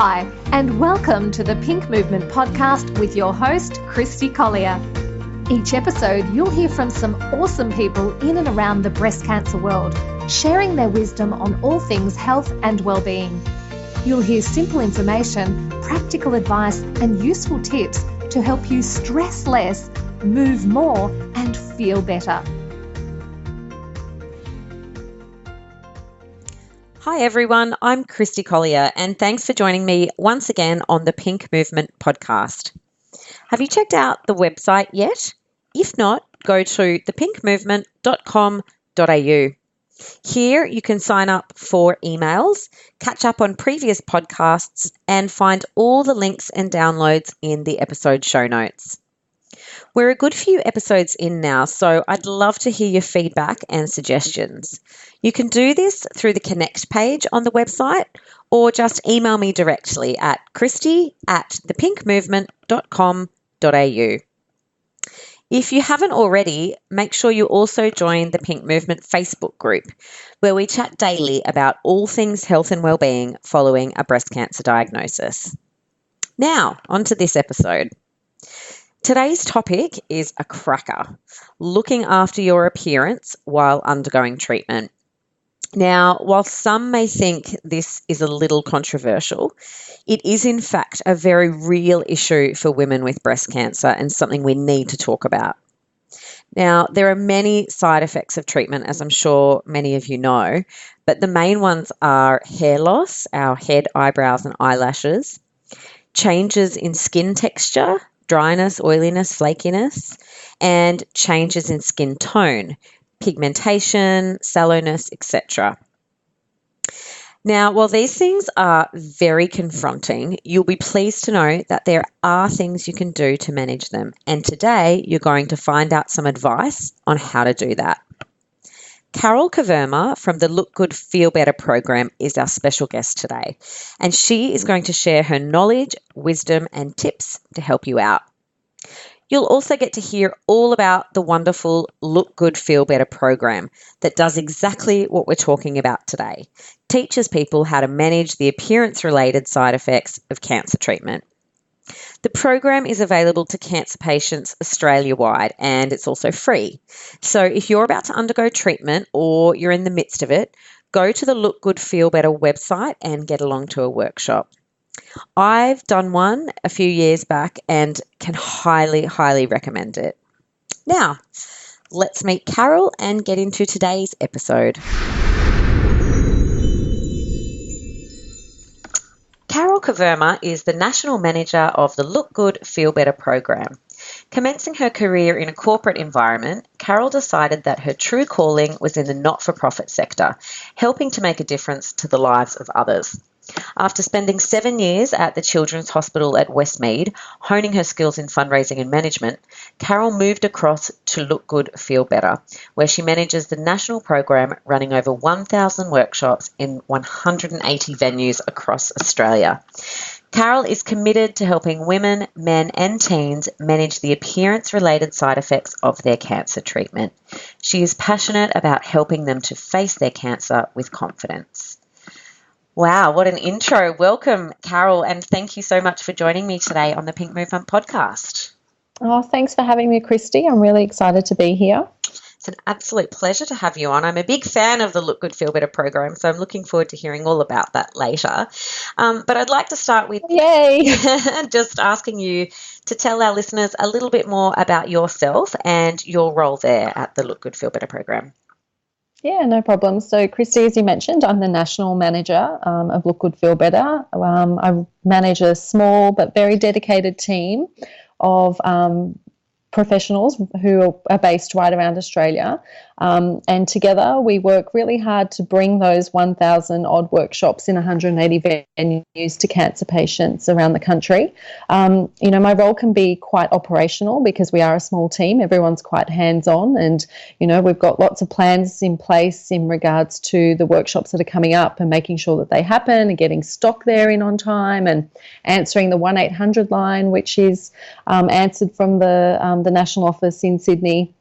Hi, and welcome to the Pink Movement podcast with your host, Christy Collier. Each episode, you'll hear from some awesome people in and around the breast cancer world, sharing their wisdom on all things health and well-being. You'll hear simple information, practical advice, and useful tips to help you stress less, move more, and feel better. Hi everyone, I'm Christy Collier and thanks for joining me once again on the Pink Movement podcast. Have you checked out the website yet? If not, go to thepinkmovement.com.au. Here you can sign up for emails, catch up on previous podcasts and find all the links and downloads in the episode show notes. We're a good few episodes in now, so I'd love to hear your feedback and suggestions. You can do this through the Connect page on the website or just email me directly at christy@thepinkmovement.com.au. If you haven't already, make sure you also join the Pink Movement Facebook group, where we chat daily about all things health and well-being following a breast cancer diagnosis. Now, on to this episode. Today's topic is a cracker, looking after your appearance while undergoing treatment. Now, while some may think this is a little controversial, it is in fact a very real issue for women with breast cancer and something we need to talk about. Now, there are many side effects of treatment, as I'm sure many of you know, but the main ones are hair loss, our head, eyebrows and eyelashes, changes in skin texture, dryness, oiliness, flakiness, and changes in skin tone, pigmentation, sallowness, etc. Now, while these things are very confronting, you'll be pleased to know that there are things you can do to manage them. And today, you're going to find out some advice on how to do that. Carol Kavurma from the Look Good, Feel Better program is our special guest today, and she is going to share her knowledge, wisdom, and tips to help you out. You'll also get to hear all about the wonderful Look Good, Feel Better program that does exactly what we're talking about today, teaches people how to manage the appearance-related side effects of cancer treatment. The program is available to cancer patients Australia-wide and it's also free. So if you're about to undergo treatment or you're in the midst of it, go to the Look Good, Feel Better website and get along to a workshop. I've done one a few years back and can highly, highly recommend it. Now, let's meet Carol and get into today's episode. Carol Kavurma is the National Manager of the Look Good, Feel Better program. Commencing her career in a corporate environment, Carol decided that her true calling was in the not-for-profit sector, helping to make a difference to the lives of others. After spending 7 years at the Children's Hospital at Westmead, honing her skills in fundraising and management, Carol moved across to Look Good, Feel Better, where she manages the national program running over 1,000 workshops in 180 venues across Australia. Carol is committed to helping women, men and teens manage the appearance-related side effects of their cancer treatment. She is passionate about helping them to face their cancer with confidence. Wow, what an intro. Welcome, Carol, and thank you so much for joining me today on the Pink Movement podcast. Oh, thanks for having me, Christy. I'm really excited to be here. It's an absolute pleasure to have you on. I'm a big fan of the Look Good, Feel Better program, so I'm looking forward to hearing all about that later. But I'd like to start with just asking you to tell our listeners a little bit more about yourself and your role there at the Look Good, Feel Better program. Yeah, no problem. So, Christy, as you mentioned, I'm the National Manager of Look Good, Feel Better. I manage a small but very dedicated team of professionals who are based right around Australia. And together we work really hard to bring those 1,000 odd workshops in 180 venues to cancer patients around the country. My role can be quite operational because we are a small team. Everyone's quite hands-on and, we've got lots of plans in place in regards to the workshops that are coming up and making sure that they happen and getting stock there in on time and answering the 1-800 line, which is answered from the national office in Sydney.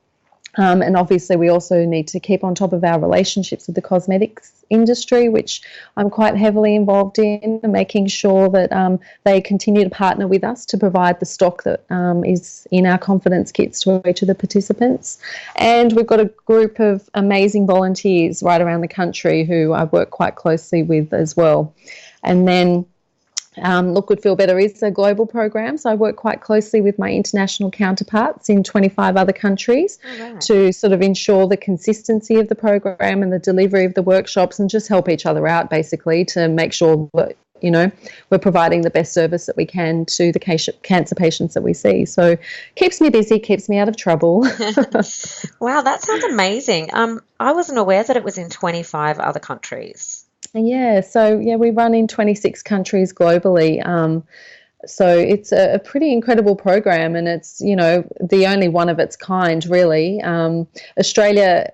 And obviously, we also need to keep on top of our relationships with the cosmetics industry, which I'm quite heavily involved in, making sure that they continue to partner with us to provide the stock that is in our confidence kits to each of the participants. And we've got a group of amazing volunteers right around the country who I work quite closely with as well. And then Look Good, Feel Better is a global program, so I work quite closely with my international counterparts in 25 other countries to sort of ensure the consistency of the program and the delivery of the workshops, and just help each other out basically to make sure that, you know, we're providing the best service that we can to the cancer patients that we see. So keeps me busy, keeps me out of trouble. Wow, that sounds amazing. I wasn't aware that it was in 25 other countries. Yeah, so we run in 26 countries globally. So it's a pretty incredible program, and it's, you know, the only one of its kind, really. Australia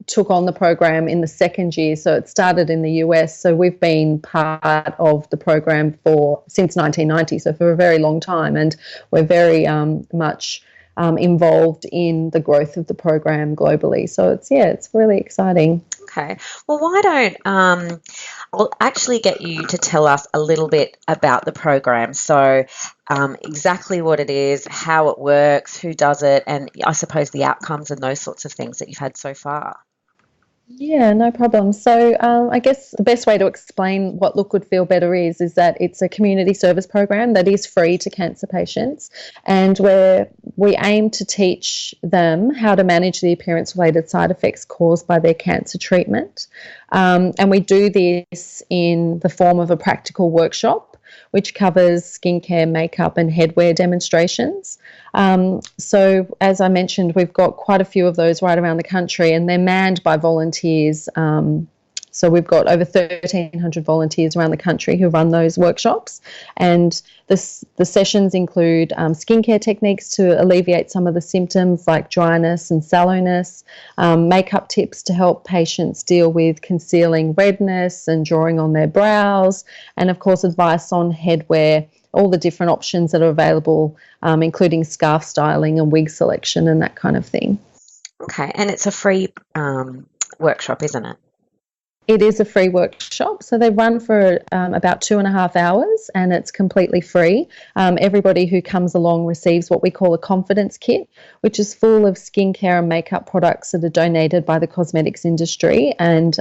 took on the program in the second year, so it started in the US. So we've been part of the program since 1990, so for a very long time, and we're very much involved in the growth of the program globally. So it's really exciting. Okay. Well, why don't I'll actually get you to tell us a little bit about the program. So exactly what it is, how it works, who does it, and I suppose the outcomes and those sorts of things that you've had so far. Yeah, no problem. So I guess the best way to explain what Look Good, Feel Better is that it's a community service program that is free to cancer patients, and where we aim to teach them how to manage the appearance-related side effects caused by their cancer treatment. And we do this in the form of a practical workshop, which covers skincare, makeup, and headwear demonstrations. So as I mentioned, we've got quite a few of those right around the country, and they're manned by volunteers. So we've got over 1,300 volunteers around the country who run those workshops. And the sessions include skincare techniques to alleviate some of the symptoms like dryness and sallowness, makeup tips to help patients deal with concealing redness and drawing on their brows, and of course advice on headwear, all the different options that are available, including scarf styling and wig selection and that kind of thing. Okay, and it's a free workshop, isn't it? It is a free workshop, so they run for about 2.5 hours, and it's completely free. Everybody who comes along receives what we call a confidence kit, which is full of skincare and makeup products that are donated by the cosmetics industry, and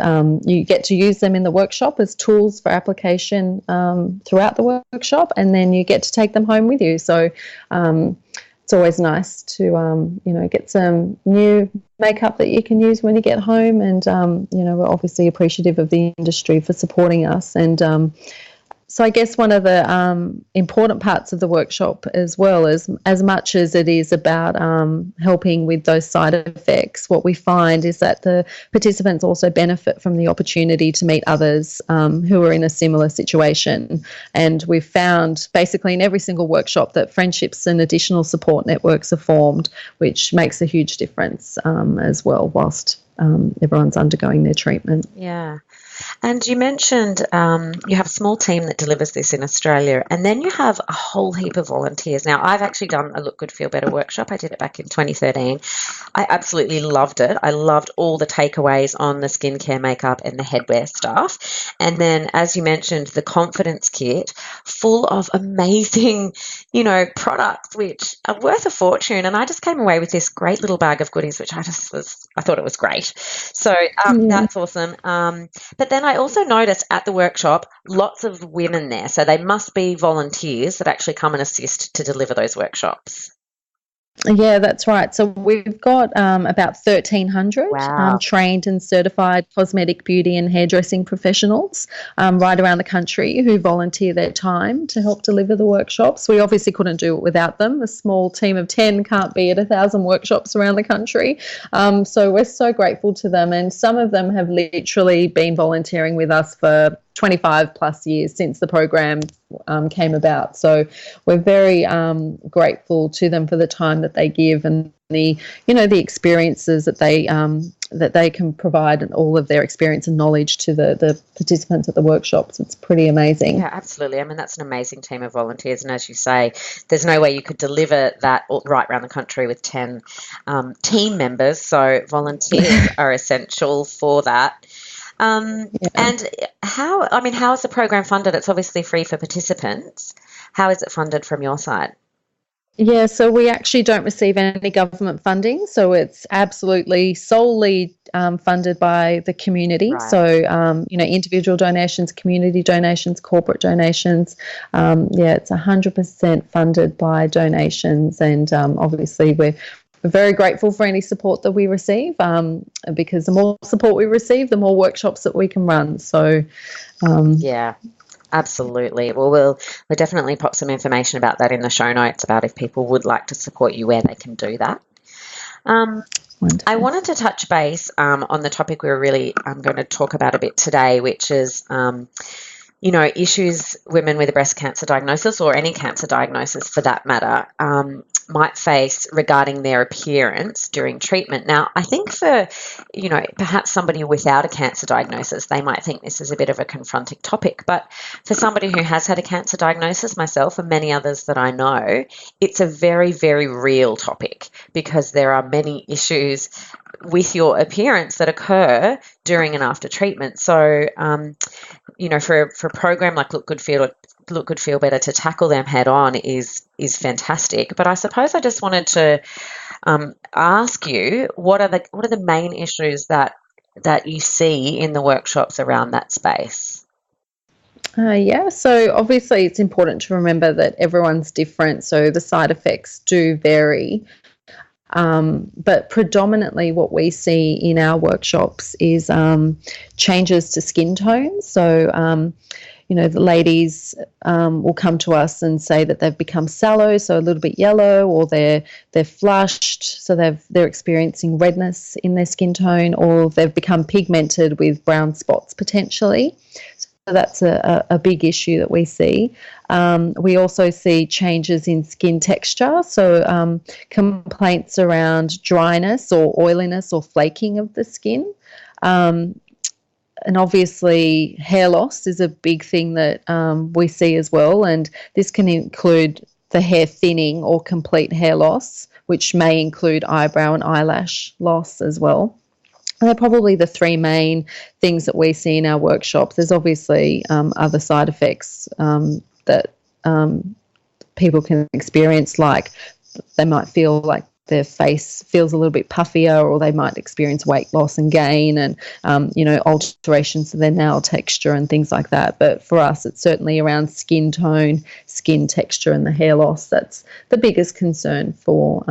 you get to use them in the workshop as tools for application throughout the workshop, and then you get to take them home with you. So it's always nice to, get some new makeup that you can use when you get home. And, we're obviously appreciative of the industry for supporting us. And so I guess one of the important parts of the workshop as well is, as much as it is about helping with those side effects, what we find is that the participants also benefit from the opportunity to meet others who are in a similar situation. And we've found basically in every single workshop that friendships and additional support networks are formed, which makes a huge difference as well whilst everyone's undergoing their treatment. Yeah. And you mentioned you have a small team that delivers this in Australia, and then you have a whole heap of volunteers. Now, I've actually done a Look Good, Feel Better workshop. I did it back in 2013. I absolutely loved it. I loved all the takeaways on the skincare, makeup, and the headwear stuff. And then, as you mentioned, the confidence kit, full of amazing, products which are worth a fortune. And I just came away with this great little bag of goodies, which I thought it was great. So that's awesome. But then I also noticed at the workshop, lots of women there. So they must be volunteers that actually come and assist to deliver those workshops. Yeah, that's right. So we've got about 1,300 trained and certified cosmetic, beauty and hairdressing professionals right around the country who volunteer their time to help deliver the workshops. We obviously couldn't do it without them. A small team of 10 can't be at 1,000 workshops around the country. So we're so grateful to them. And some of them have literally been volunteering with us for 25 plus years since the program came about. So we're very grateful to them for the time that they give and the, the experiences that they can provide, and all of their experience and knowledge to the participants at the workshops. It's pretty amazing. Yeah, absolutely. I mean, that's an amazing team of volunteers. And as you say, there's no way you could deliver that right around the country with 10 team members. So volunteers are essential for that. And how is the program funded? It's obviously free for participants. How is it funded from your side? Yeah, so we actually don't receive any government funding, so it's absolutely solely funded by the community. Right. So, individual donations, community donations, corporate donations. It's 100% funded by donations, and obviously we're very grateful for any support that we receive, because the more support we receive, the more workshops that we can run. So, yeah. Absolutely. Well, we'll definitely pop some information about that in the show notes about if people would like to support you, where they can do that. I wanted to touch base on the topic we were really going to talk about a bit today, which is, issues women with a breast cancer diagnosis, or any cancer diagnosis for that matter, might face regarding their appearance during treatment. Now, I think for, perhaps somebody without a cancer diagnosis, they might think this is a bit of a confronting topic. But for somebody who has had a cancer diagnosis, myself and many others that I know, it's a very, very real topic, because there are many issues with your appearance that occur during and after treatment. So, for a program like Look Good, Feel Better to tackle them head on is fantastic. But I suppose I just wanted to ask you, what are the main issues that you see in the workshops around that space? So obviously it's important to remember that everyone's different, so the side effects do vary. But predominantly what we see in our workshops is changes to skin tone. So, the ladies will come to us and say that they've become sallow, so a little bit yellow, or they're flushed, so they're experiencing redness in their skin tone, or they've become pigmented with brown spots potentially. So that's a big issue that we see. We also see changes in skin texture, so complaints around dryness or oiliness or flaking of the skin. And obviously hair loss is a big thing that we see as well, and this can include the hair thinning or complete hair loss, which may include eyebrow and eyelash loss as well. And they're probably the three main things that we see in our workshops. There's obviously other side effects that people can experience, like they might feel like their face feels a little bit puffier, or they might experience weight loss and gain, and alterations to their nail texture and things like that. But for us, it's certainly around skin tone, skin texture, and the hair loss. That's the biggest concern for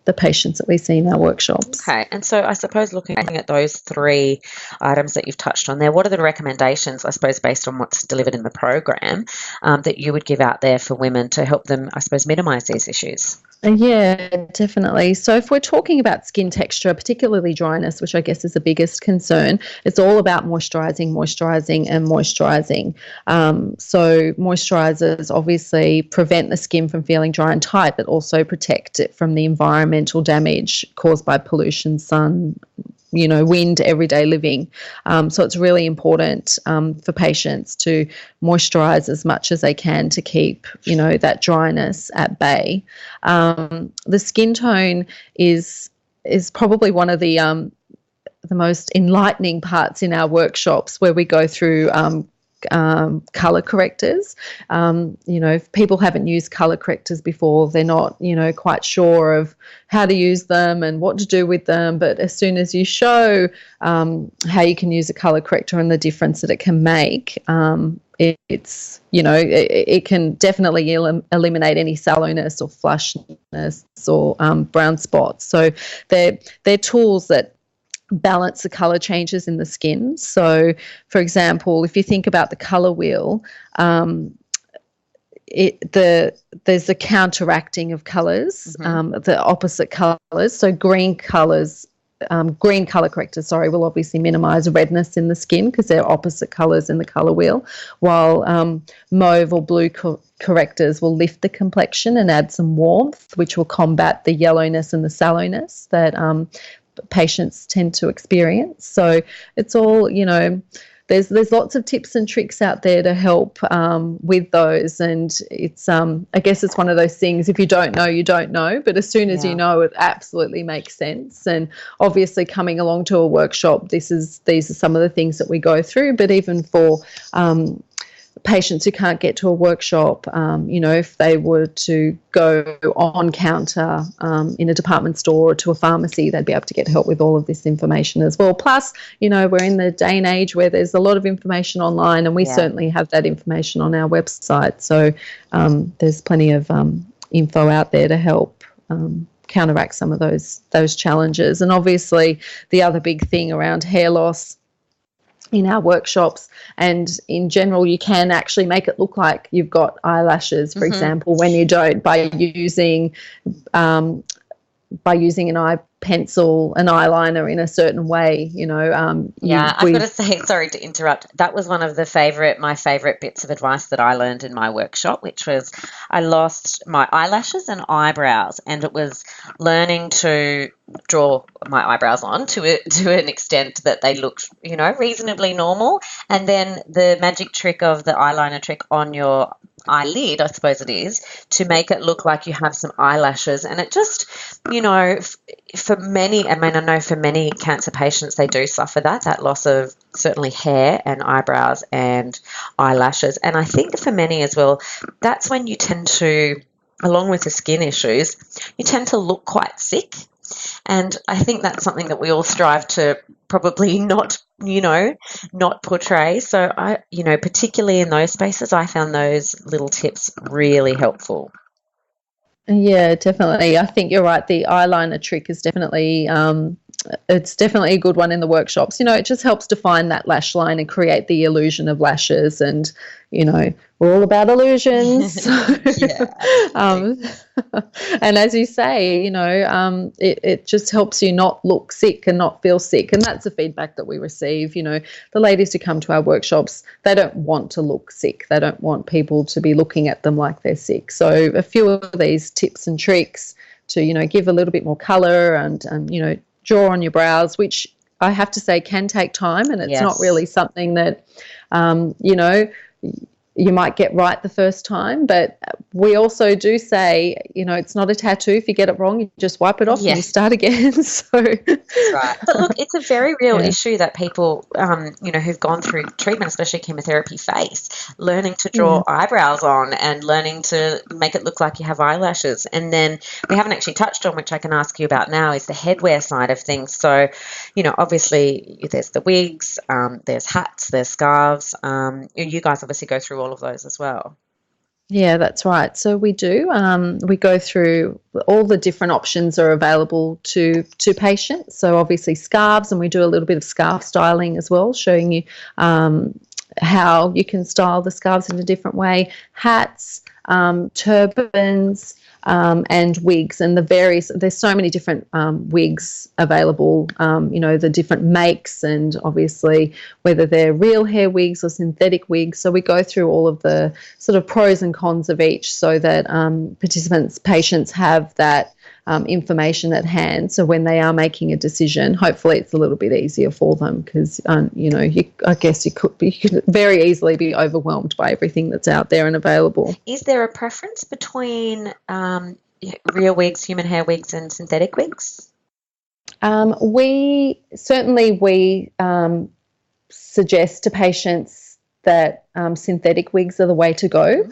the patients that we see in our workshops. Okay, and so I suppose looking at those three items that you've touched on there, what are the recommendations, I suppose, based on what's delivered in the program, that you would give out there for women to help them, I suppose, minimise these issues? Yeah, definitely. So if we're talking about skin texture, particularly dryness, which I guess is the biggest concern, it's all about moisturising, and moisturising. So moisturisers obviously prevent the skin from feeling dry and tight, but also protect it from the environmental damage caused by pollution, sun, wind, everyday living. So it's really important for patients to moisturise as much as they can to keep, that dryness at bay. The skin tone is probably one of the most enlightening parts in our workshops, where we go through colour correctors. If people haven't used colour correctors before, they're not, quite sure of how to use them and what to do with them. But as soon as you show how you can use a colour corrector and the difference that it can make, it can definitely eliminate any sallowness or flushness or brown spots. So they're tools that balance the colour changes in the skin. So, for example, if you think about the colour wheel, there's the counteracting of colours, the opposite colours. So green colours green colour correctors, will obviously minimise redness in the skin because they're opposite colours in the colour wheel, while mauve or blue correctors will lift the complexion and add some warmth, which will combat the yellowness and the sallowness that patients tend to experience. So it's all, there's lots of tips and tricks out there to help with those, and it's I guess it's one of those things, if you don't know, you don't know, but as soon as you know, it absolutely makes sense. And obviously coming along to a workshop, these are some of the things that we go through, but even for patients who can't get to a workshop, if they were to go on counter in a department store or to a pharmacy, they'd be able to get help with all of this information as well. Plus, we're in the day and age where there's a lot of information online, and we certainly have that information on our website. So there's plenty of info out there to help counteract some of those challenges. And obviously the other big thing around hair loss in our workshops and in general, you can actually make it look like you've got eyelashes, for example, when you don't, by using an eye pencil, an eyeliner in a certain way, I've got to say, sorry to interrupt, that was one of my favourite bits of advice that I learned in my workshop, which was I lost my eyelashes and eyebrows, and it was learning to draw my eyebrows on to an extent that they looked, reasonably normal, and then the magic trick of the eyeliner trick on your eyelid, I suppose it is, to make it look like you have some eyelashes. And it just, for many, I know for many cancer patients, they do suffer that loss of certainly hair and eyebrows and eyelashes. And I think for many as well, that's when you tend to, along with the skin issues, you tend to look quite sick. And I think that's something that we all strive to probably not portray. So particularly in those spaces, I found those little tips really helpful. Yeah, definitely. I think you're right. The eyeliner trick is definitely it's definitely a good one in the workshops. It just helps define that lash line and create the illusion of lashes. And, we're all about illusions. And as you say, it just helps you not look sick and not feel sick. And that's the feedback that we receive. The ladies who come to our workshops, they don't want to look sick. They don't want people to be looking at them like they're sick. So a few of these tips and tricks to, give a little bit more colour and draw on your brows, which I have to say can take time, and it's not really something that, you might get right the first time. But we also do say, it's not a tattoo. If you get it wrong, you just wipe it off and you start again. So that's right. But look, it's a very real issue that people, who've gone through treatment, especially chemotherapy, face, learning to draw eyebrows on and learning to make it look like you have eyelashes. And then we haven't actually touched on, which I can ask you about now, is the headwear side of things. So, obviously there's the wigs, there's hats, there's scarves. You guys obviously go through all of those as well. Yeah, that's right. So we do. We go through all the different options are available to patients. So obviously scarves, and we do a little bit of scarf styling as well, showing you how you can style the scarves in a different way. Hats, turbans, and wigs, and there's so many different wigs available, the different makes, and obviously whether they're real hair wigs or synthetic wigs. So we go through all of the sort of pros and cons of each, so that patients have that information at hand. So when they are making a decision, hopefully it's a little bit easier for them, because I guess you could very easily be overwhelmed by everything that's out there and available. Is there a preference between real wigs, human hair wigs, and synthetic wigs? We suggest to patients that synthetic wigs are the way to go,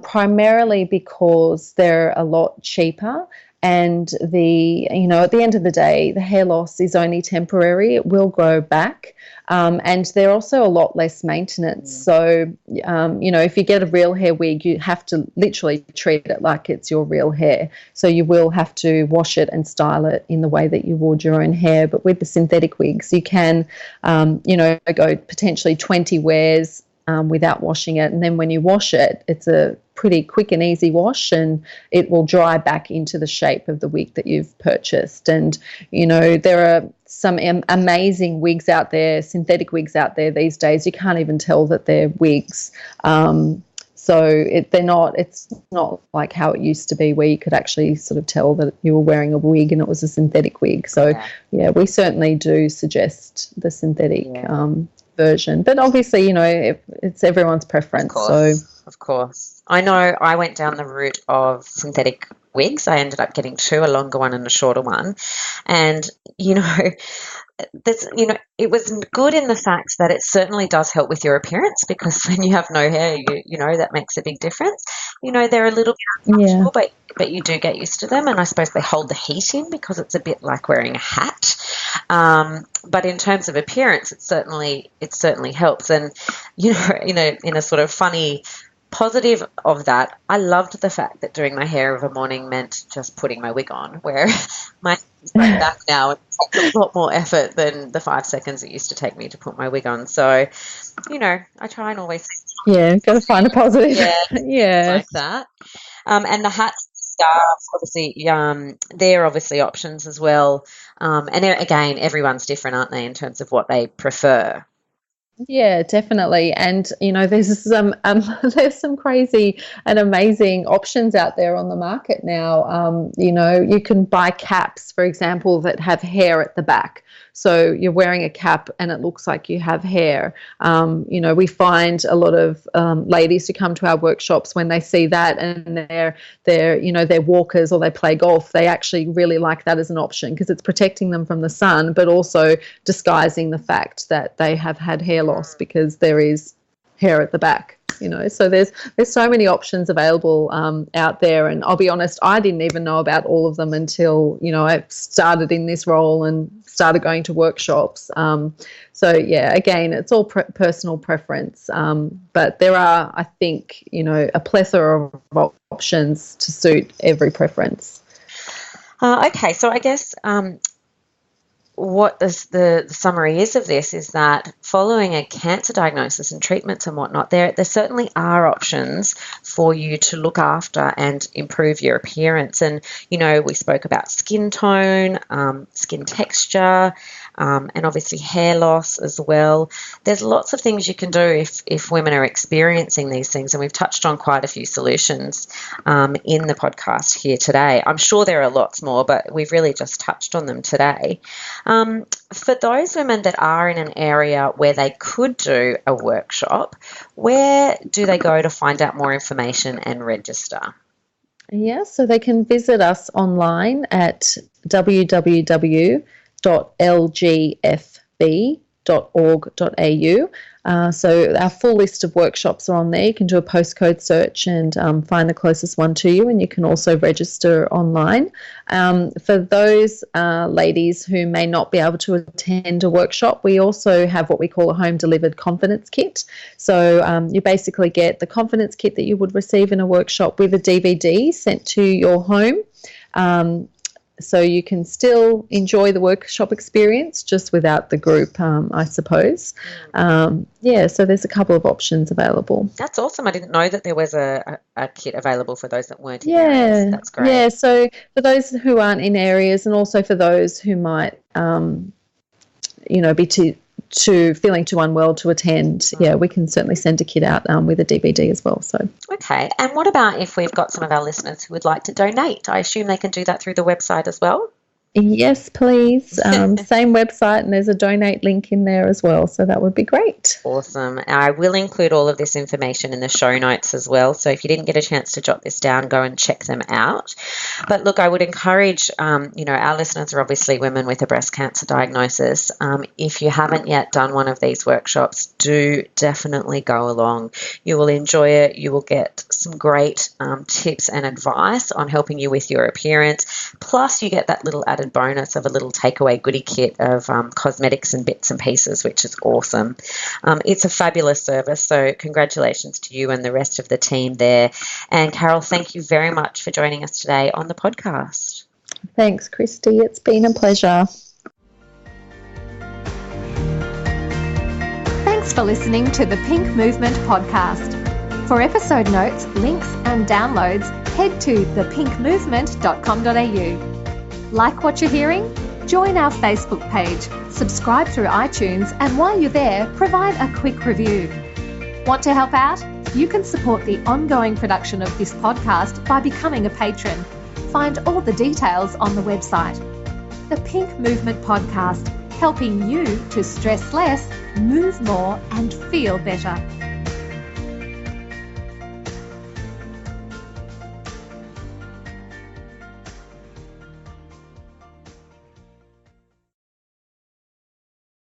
primarily because they're a lot cheaper. And at the end of the day, the hair loss is only temporary. It will grow back. And they're also a lot less maintenance. So, if you get a real hair wig, you have to literally treat it like it's your real hair. So you will have to wash it and style it in the way that you would your own hair. But with the synthetic wigs, you can, go potentially 20 wears without washing it. And then when you wash it, it's a pretty quick and easy wash, and it will dry back into the shape of the wig that you've purchased. And, there are some amazing wigs out there, synthetic wigs out there these days. You can't even tell that they're wigs. So it's not like how it used to be, where you could actually sort of tell that you were wearing a wig and it was a synthetic wig. So, we certainly do suggest the synthetic version. But obviously, it's everyone's preference. Of course. I know I went down the route of synthetic wigs. I ended up getting two, a longer one and a shorter one. And, it was good in the fact that it certainly does help with your appearance, because when you have no hair, that makes a big difference. They're a little bit uncomfortable, but you do get used to them, and I suppose they hold the heat in, because it's a bit like wearing a hat. But in terms of appearance, it certainly helps. And in a sort of funny positive of that, I loved the fact that doing my hair of a morning meant just putting my wig on, where my hair's going back now. It takes a lot more effort than the 5 seconds it used to take me to put my wig on. So, I try and always got to find a positive. Like that. And the hats, scarves, obviously, they're obviously options as well. And again, everyone's different, aren't they, in terms of what they prefer? Yeah, definitely. And, there's some crazy and amazing options out there on the market now. You can buy caps, for example, that have hair at the back. So you're wearing a cap and it looks like you have hair. We find a lot of ladies who come to our workshops, when they see that and they're walkers or they play golf, they actually really like that as an option, because it's protecting them from the sun, but also disguising the fact that they have had hair loss, because there is hair at the back. So there's so many options available out there, and I'll be honest, I didn't even know about all of them until I started in this role and started going to workshops. Again, it's all personal preference, but there are, I think, a plethora of options to suit every preference. Okay, so I guess what the summary is of this is that following a cancer diagnosis and treatments and whatnot, there certainly are options for you to look after and improve your appearance. And, we spoke about skin tone, skin texture, and obviously hair loss as well. There's lots of things you can do if women are experiencing these things, and we've touched on quite a few solutions in the podcast here today. I'm sure there are lots more, but we've really just touched on them today. For those women that are in an area where they could do a workshop, where do they go to find out more information and register? Yeah, so they can visit us online at www.lgfb.org.au. So our full list of workshops are on there. You can do a postcode search and find the closest one to you, and you can also register online. For those ladies who may not be able to attend a workshop, we also have what we call a home-delivered confidence kit. So you basically get the confidence kit that you would receive in a workshop with a DVD sent to your home. So you can still enjoy the workshop experience, just without the group, I suppose. So there's a couple of options available. That's awesome. I didn't know that there was a kit available for those that weren't in areas. That's great. Yeah, so for those who aren't in areas, and also for those who might, be feeling too unwell to attend, we can certainly send a kit out with a DVD as well. So okay, and what about if we've got some of our listeners who would like to donate? I assume they can do that through the website as well? Yes, please. Same website, and there's a donate link in there as well. So that would be great. Awesome. I will include all of this information in the show notes as well. So if you didn't get a chance to jot this down, go and check them out. But look, I would encourage, our listeners are obviously women with a breast cancer diagnosis. If you haven't yet done one of these workshops, do definitely go along. You will enjoy it. You will get some great tips and advice on helping you with your appearance. Plus, you get that little added bonus of a little takeaway goodie kit of cosmetics and bits and pieces, which is awesome. It's a fabulous service, so congratulations to you and the rest of the team there. And Carol, thank you very much for joining us today on the podcast. Thanks, Christy. It's been a pleasure. Thanks for listening to the Pink Movement podcast. For episode notes, links and downloads, head to thepinkmovement.com.au. Like what you're hearing? Join our Facebook page, subscribe through iTunes, and while you're there, provide a quick review. Want to help out? You can support the ongoing production of this podcast by becoming a patron. Find all the details on the website. The Pink Movement Podcast, helping you to stress less, move more, and feel better.